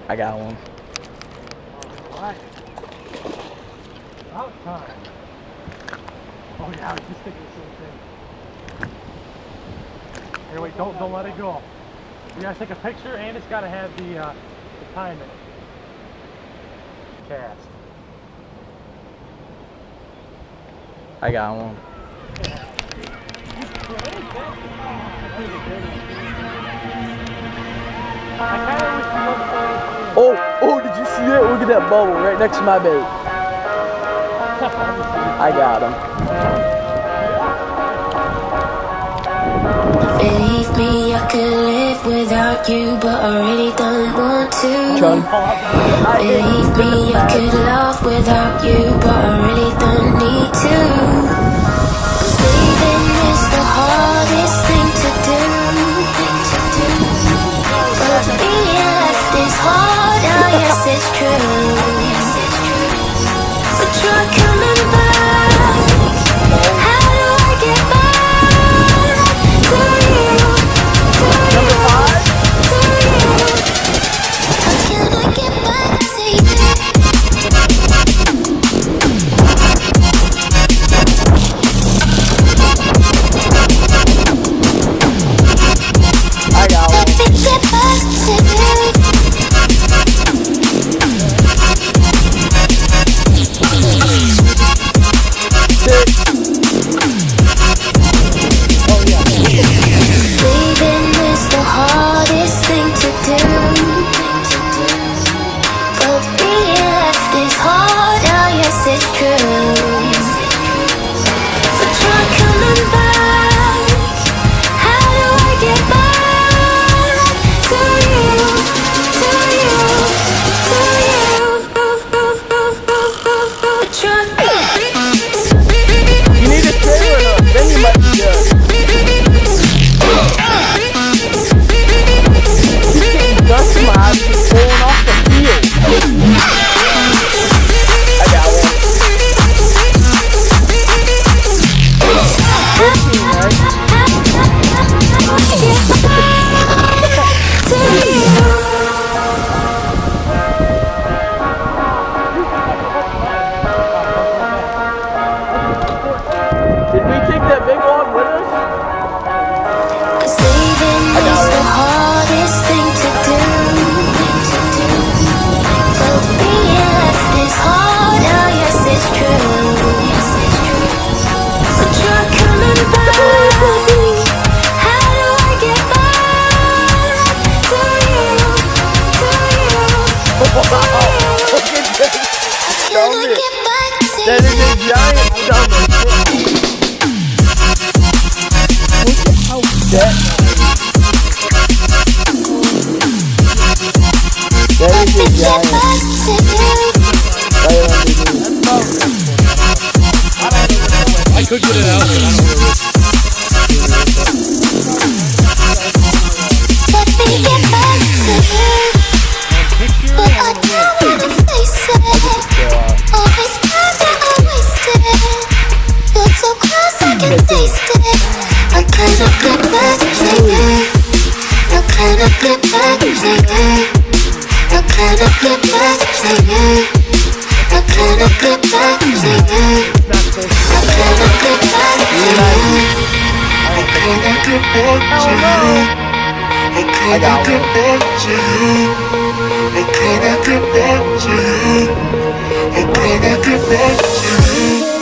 I got one. Alright. About time. Oh yeah, I was just thinking the same thing. Here, wait, don't let it go. You gotta take a picture and it's gotta have the time in it. Cast. I got one. Oh, did you see it? Look at that bubble right next to my bait. I got him. Believe me, I could live without you, but I really don't want to. Believe me, I could love without you, but I really don't need to. 'Cause leaving is the hardest thing to do. But being left is hard, oh yes it's true. But try coming back. How do I get back to you? Number 5? How can I get back to you? I got one. Let me get back to you. Leaving is the hardest thing to do. But being left is hard, oh yes it's true. But try coming back. How do I get back to you? To you, to you. But try. You need to stay with us, then you might be good. Dust mobs just pulling off the field. I got one. 15, right? Did we take that big log with us? 'Cause leaving is the hardest thing to do. But being left is hard, oh yes it's true. But try coming back. How do I get back to you? To you, Wow, look at this. can I get back to That is a giant stomach. Look at how that is. That is a giant. back to you? Right underneath. I could get it out, but I don't know. Let me get back to you. But I don't wanna face it. Always bad that I wasted. You're so close, I can taste it. I cannot get back to you. I cannot get back to you. I cannot get back to you. I cannot get back to you. I cannot get back to you. I cannot get back to you. I cannot get back to you. I cannot get back to you. I cannot get back to you.